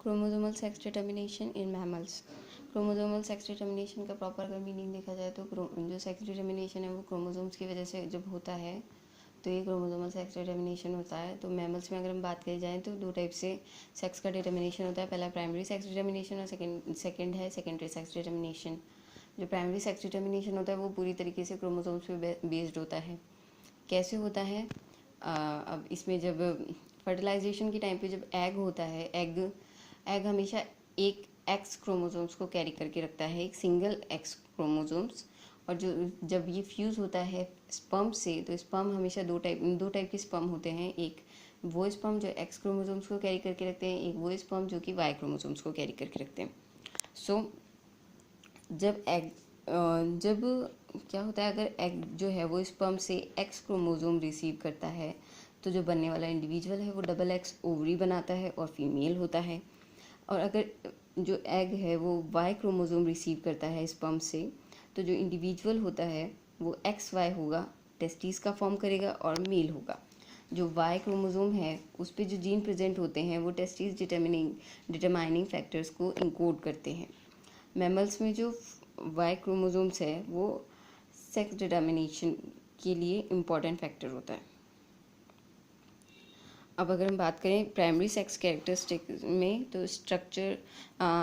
Chromosomal sex determination in mammals. Chromosomal sex determination का proper अगर meaning देखा जाए तो जो सेक्स डिटर्मिनेशन है वो क्रोमोसोम्स की वजह से जब होता है तो ये क्रोमोसोमल सेक्स डिटर्मिनेशन होता है। तो मैमल्स में अगर हम बात करी जाए तो दो टाइप से सेक्स का डिटर्मिनेशन होता है। पहला प्राइमरी सेक्स डिटर्मिनेशन और सेकेंड है सेकेंडरी सेक्स डिटर्मिनेशन। जो प्राइमरी सेक्स डिटर्मिनेशन होता है वो पूरी तरीके से क्रोमोसोम्स पे बेस्ड होता है। कैसे होता है? अब इसमें जब फर्टिलाइजेशन के टाइम पे जब एग होता है, एग हमेशा एक एक्स क्रोमोसोम्स को कैरी करके रखता है, एक सिंगल एक्स क्रोमोसोम्स। और जो जब ये फ्यूज़ होता है स्पर्म से, तो स्पर्म हमेशा दो टाइप के स्पर्म होते हैं। एक वो स्पर्म जो एक्स क्रोमोसोम्स को कैरी करके रखते हैं, एक वो स्पर्म जो कि वाई क्रोमोसोम्स को कैरी करके रखते हैं। सो जब क्या होता है, अगर एग जो है वो स्पर्म से एक्स क्रोमोसोम रिसीव करता है तो जो बनने वाला इंडिविजुअल है वो डबल एक्स ओवरी बनाता है और फीमेल होता है। और अगर जो एग है वो वाई क्रोमोसोम रिसीव करता है स्पर्म से, तो जो इंडिविजुअल होता है वो एक्स वाई होगा, टेस्टिस का फॉर्म करेगा और मेल होगा। जो वाई क्रोमोसोम है उस पर जो जीन प्रेजेंट होते हैं वो टेस्टिस डिटरमाइनिंग फैक्टर्स को इनकोड करते हैं। मैमल्स में जो वाई क्रोमोसोम्स है वो सेक्स डिटर्मिनेशन के लिए इम्पॉर्टेंट फैक्टर होता है। अब अगर हम बात करें प्राइमरी सेक्स कैरेक्टरिस्टिक में, तो स्ट्रक्चर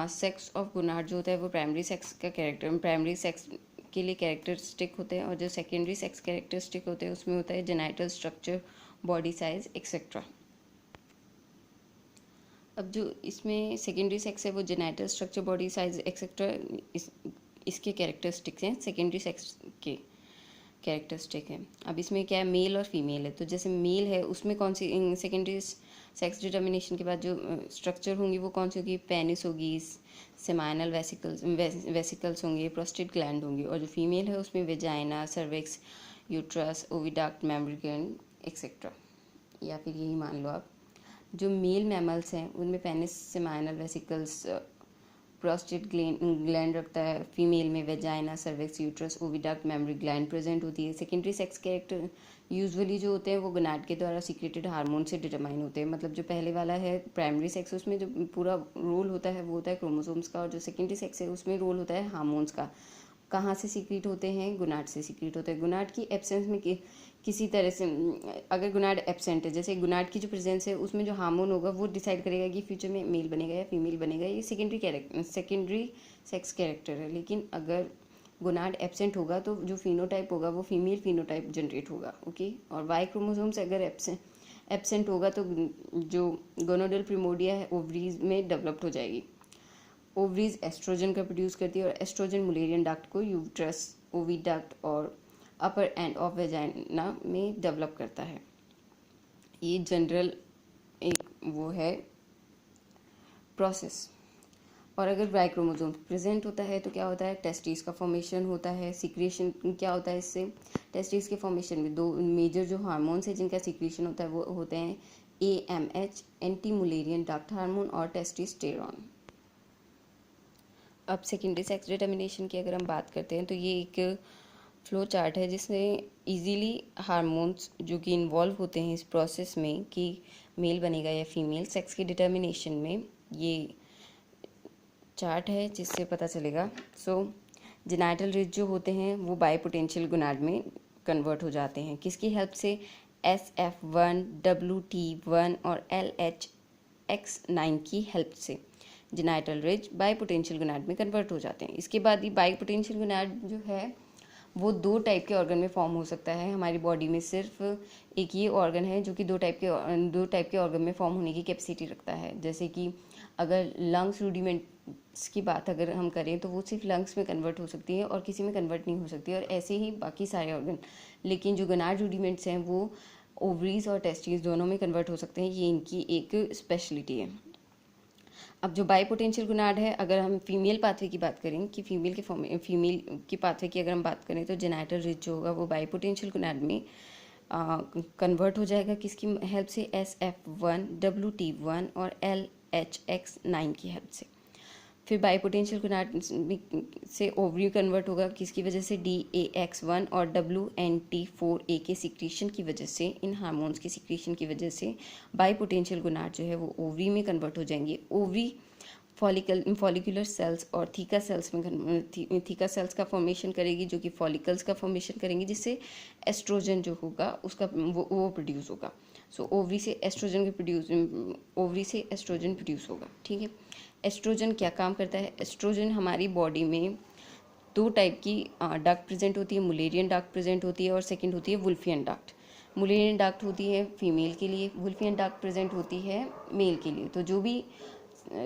सेक्स ऑफ गोनाड जो होता है वो प्राइमरी सेक्स का प्राइमरी सेक्स के लिए कैरेक्टरिस्टिक होते हैं। और जो सेकेंडरी सेक्स कैरेक्टरिस्टिक होते हैं उसमें होता है genital structure, body size etcetera. अब जो इसमें सेकेंडरी सेक्स है वो genital structure, body size etcetera इसके कैरेक्टरिस्टिक्स हैं, सेकेंडरी सेक्स के कैरेक्टरिस्टिक है। अब इसमें क्या है, मेल और फीमेल है। तो जैसे मेल है उसमें कौन सी सेकेंडरी सेक्स डिटर्मिनेशन के बाद जो स्ट्रक्चर होंगी वो कौन सी होगी, पेनिस होगी, सेमाइनल वेसिकल्स होंगे, प्रोस्टेट ग्लैंड होंगी। और जो फीमेल है उसमें vagina, cervix, uterus, oviduct, mammary gland etcetera, या फिर यही मान लो आप। जो मेल मैमल्स हैं उनमें penis, seminal vesicles, prostate gland रखता है। फीमेल में vagina, cervix, uterus, oviduct, mammary gland present होती है। सेकेंडरी सेक्स कैरेक्टर यूजुअली जो होते हैं वो गोनाड के द्वारा सीक्रेटेड हार्मोन से डिटरमाइन होते हैं। मतलब जो पहले वाला है प्राइमरी सेक्स, उसमें जो पूरा रोल होता है वो होता है क्रोमोसोम्स का, और जो सेकेंडरी सेक्स है उसमें रोल होता है हार्मोन्स का। कहाँ से सीक्रेट होते हैं? गोनाड से सीक्रेट होते हैं। गोनाड की एब्सेंस में किसी तरह से अगर गोनाड एब्सेंट है, जैसे गोनाड की जो प्रेजेंस है उसमें जो हार्मोन होगा वो डिसाइड करेगा कि फ्यूचर में मेल बनेगा या फीमेल बनेगा। ये सेकेंडरी सेक्स कैरेक्टर है। लेकिन अगर गोनाड एब्सेंट होगा तो जो फिनोटाइप होगा वो फीमेल फिनोटाइप जनरेट होगा। ओके। और वाई क्रोमोसोम्स अगर एब्सेंट होगा तो जो गोनोडल प्रिमोर्डिया है ओवरीज में डेवलप्ड हो जाएगी। ओवरीज एस्ट्रोजन का प्रोड्यूस करती है और एस्ट्रोजन मुलेरियन डक्ट को यूट्रस, ओविडक्ट और अपर एंड ऑफ वेजाइना में डेवलप करता है। ये जनरल एक वो है प्रोसेस। और अगर वाई क्रोमोसोम प्रेजेंट होता है तो क्या होता है, टेस्टिस का फॉर्मेशन होता है। सीक्रेशन क्या होता है इससे, टेस्टिस के फॉर्मेशन में दो मेजर जो हार्मोन्स है जिनका सीक्रेशन होता है वो होते हैं AMH, anti Mullerian duct hormone, और टेस्टोस्टेरोन। अब सेकेंडरी सेक्स डिटर्मिनेशन की अगर हम बात करते हैं तो ये एक फ्लो चार्ट है जिसमें इजीली हार्मोन्स जो कि इन्वॉल्व होते हैं इस प्रोसेस में कि मेल बनेगा या फीमेल, सेक्स की डिटर्मिनेशन में ये चार्ट है जिससे पता चलेगा। सो जेनाइटल रिज जो होते हैं वो बाई पोटेंशियल गोनाड में कन्वर्ट हो जाते हैं। किसकी हेल्प से? SF1, WT1 और LHX9 की हेल्प से genital ridge by potential gonad में कन्वर्ट हो जाते हैं। इसके बाद ये बाई पोटेंशियल गोनाड जो है वो दो टाइप के ऑर्गन में फॉर्म हो सकता है। हमारी बॉडी में सिर्फ एक ये ऑर्गन है जो कि दो टाइप के ऑर्गन में फॉर्म होने की कैपेसिटी रखता है। जैसे कि अगर लंग्स रूडिमेंट्स की बात अगर हम करें तो वो सिर्फ लंग्स में कन्वर्ट हो सकती है और किसी में कन्वर्ट नहीं हो सकती, और ऐसे ही बाकी सारे ऑर्गन। लेकिन जो गोनाड रूडिमेंट्स हैं वो ओवरीज और टेस्टिस दोनों में कन्वर्ट हो सकते हैं। ये इनकी एक स्पेशलिटी है। अब जो बाई पोटेंशियल गोनाड है, अगर हम फीमेल पाथवे की बात करें कि फीमेल की पाथवे की अगर हम बात करें तो जेनाइटल रिज जो होगा वो बाई पोटेंशियल गोनाड में कन्वर्ट हो जाएगा। किसकी हेल्प से? SF1, WT1 और LHX9 की हेल्प से। फिर बाइपोटेंशियल गोनाड से ओवरी कन्वर्ट होगा, किसकी वजह से, DAX1 और WNT4A के सिक्रीशन की वजह से, इन हार्मोन्स के सिक्रीशन की वजह से बाइपोटेंशियल गोनाड जो है वो ओवरी में कन्वर्ट हो जाएंगे। ओवरी फॉलिकुलर सेल्स और थीका सेल्स में थीका सेल्स का फॉर्मेशन करेगी, जो कि फॉलिकल्स का फॉर्मेशन करेंगी, जिससे एस्ट्रोजन जो होगा उसका वो प्रोड्यूस होगा। सो ओवरी से एस्ट्रोजन प्रोड्यूस होगा। ठीक है, एस्ट्रोजन क्या काम करता है? एस्ट्रोजन हमारी बॉडी में दो टाइप की डक्ट प्रेजेंट होती है, मुलेरियन डक्ट प्रेजेंट होती है और सेकंड होती है वुल्फियन डक्ट। मुलेरियन डक्ट होती है फीमेल के लिए, वुल्फियन डक्ट प्रेजेंट होती है मेल के लिए। तो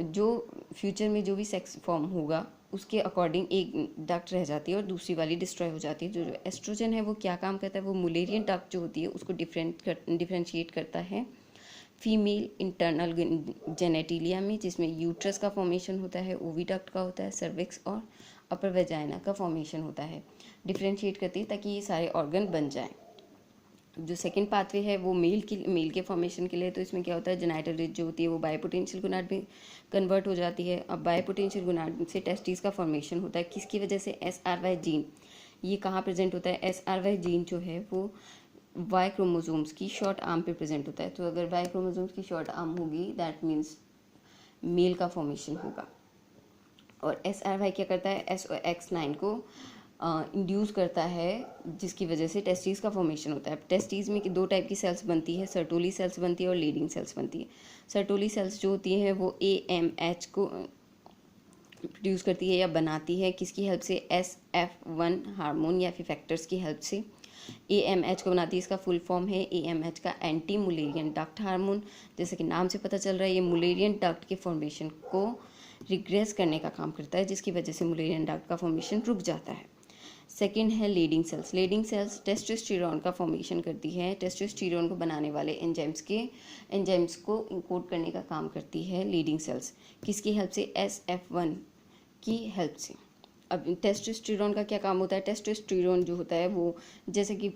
जो फ्यूचर में जो भी सेक्स फॉर्म होगा उसके अकॉर्डिंग एक डक्ट रह जाती है और दूसरी वाली डिस्ट्रॉय हो जाती है। जो एस्ट्रोजन है वो क्या काम करता है? वो मुलेरियन डक्ट जो होती है उसको डिफ्रेंशिएट करता है फीमेल इंटरनल जेनेटिलिया में, जिसमें यूट्रस का फॉर्मेशन होता है, ओविडक्ट का होता है, सर्विक्स और अपर वेजाइना का फॉर्मेशन होता है। डिफ्रेंशिएट करती है ताकि ये सारे ऑर्गन बन जाएं। जो सेकंड पाथवे है वो मेल के फॉर्मेशन के लिए। तो इसमें क्या होता है, जेनाइटल रिज जो होती है वो बायोपोटेंशियल गोनाड में कन्वर्ट हो जाती है। अब बायोपोटेंशियल गोनाड से टेस्टिस का फॉर्मेशन होता है, किसकी वजह से? SRY gene. ये कहाँ प्रेजेंट होता है? SRY जीन जो है वो वाई क्रोमोसोम्स की शॉर्ट आर्म पे प्रेजेंट होता है। तो अगर वाई क्रोमोसोम्स की शॉर्ट आर्म होगी दैट मीन्स मेल का फॉर्मेशन होगा। और SRY क्या करता है? SOX9 को इंड्यूस करता है, जिसकी वजह से टेस्टिस का फॉर्मेशन होता है। टेस्टिस में दो टाइप की सेल्स बनती है, सर्टोली सेल्स बनती है और लीडिंग सेल्स बनती है। सर्टोली सेल्स जो होती हैं वो AMH को प्रोड्यूस करती है या बनाती है, किसकी हेल्प से? SF1 हार्मोन या फिर फैक्टर्स की हेल्प से AMH को बनाती है। इसका फुल फॉर्म है AMH का एंटी मुलेरियन डक्ट हार्मोन। जैसे कि नाम से पता चल रहा है ये मुलेरियन डक्ट के फॉर्मेशन को रिग्रेस करने का काम करता है, जिसकी वजह से मुलेरियन डक्ट का फॉर्मेशन रुक जाता है। सेकेंड है leading cells. Leading cells testosterone का फॉर्मेशन करती है। टेस्टोस्टेरोन को बनाने वाले एंजाइम्स को इंकोड करने का काम करती है लीडिंग सेल्स, किसकी हेल्प से? SF1 की हेल्प से। अब टेस्टोस्टेरोन का क्या काम होता है? टेस्टोस्टेरोन जो होता है वो जैसे कि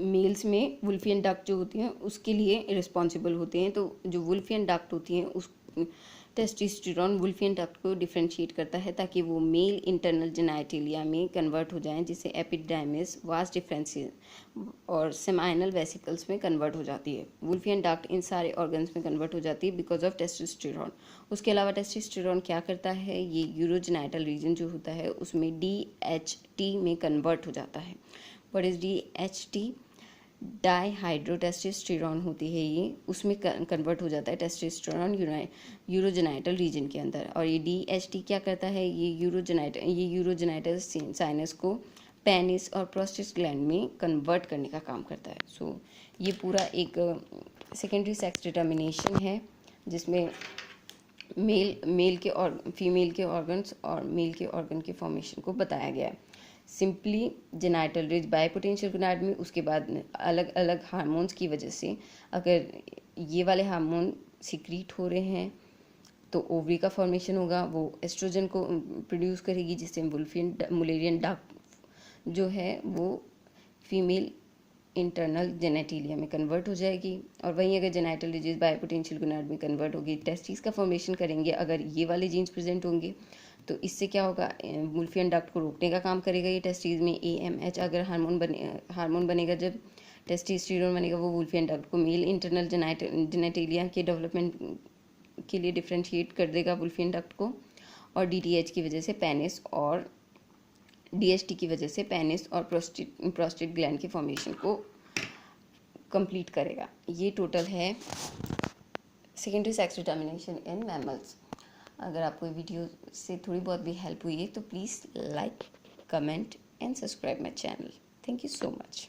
मेल्स में वुल्फियन डक्ट जो होती हैं उसके लिए रिस्पॉन्सिबल होते हैं। तो जो वुल्फियन डक्ट होती हैं उस टेस्टोस्टेरोन वुल्फियन डक्ट को डिफ्रेंशिएट करता है ताकि वो मेल इंटरनल जेनाइटिलिया में कन्वर्ट हो जाएं, जिससे एपिडर्मिस, वास डिफरेंसेस और सेमाइनल वेसिकल्स में कन्वर्ट हो जाती है। वुल्फियन डक्ट इन सारे ऑर्गन्स में कन्वर्ट हो जाती है बिकॉज ऑफ टेस्टोस्टेरोन। उसके अलावा टेस्टोस्टेरोन क्या करता है? ये यूरोजेनाइटल रीजन जो होता है उसमें DHT में कन्वर्ट हो जाता है। What is DHT? डाईहाइड्रोटेस्टोस्टेरोन होती है ये, उसमें कन्वर्ट हो जाता है टेस्टोस्टेरोन यूरोजेनाइटल रीजन के अंदर। और ये DHT क्या करता है? ये यूरोजेनाइटल साइनस को पेनिस और प्रोस्टेट ग्लैंड में कन्वर्ट करने का काम करता है। सो ये पूरा एक सेकेंडरी सेक्स डिटर्मिनेशन है जिसमें मेल के और फीमेल के ऑर्गन्स और मेल के ऑर्गन के फॉर्मेशन को बताया गया है। Simply genital ridge biopotential gonad में, उसके बाद अलग अलग हार्मोन्स की वजह से अगर ये वाले हार्मोन सिक्रीट हो रहे हैं तो ओवरी का फॉर्मेशन होगा, वो एस्ट्रोजन को प्रोड्यूस करेगी, जिससे मुलेरियन डक्ट जो है वो फीमेल इंटरनल जेनेटिलिया में कन्वर्ट हो जाएगी। और वहीं अगर जेनाइटल रिजेस बायोपोटेंशियल गोनाड में कन्वर्ट होगी, टेस्टिस का फॉर्मेशन करेंगे अगर ये वाले जीन्स प्रेजेंट होंगे। तो इससे क्या होगा? वुल्फियन डक्ट को रोकने का काम करेगा ये टेस्टिस में। AMH अगर हार्मोन बनेगा, जब टेस्टोस्टेरोन बनेगा वो वुल्फियन डक्ट को मेल इंटरनल जेनेटिलिया के डेवलपमेंट के लिए डिफ्रेंशिएट कर देगा वुल्फियन डक्ट को। और DTH की वजह से पेनिस और DHT की वजह से पेनिस और प्रोस्टेट ग्लैंड के फॉर्मेशन को कंप्लीट करेगा। ये टोटल है secondary sex determination in mammals. अगर आपको वीडियो से थोड़ी बहुत भी हेल्प हुई है तो please like, comment and subscribe my channel. Thank you so much.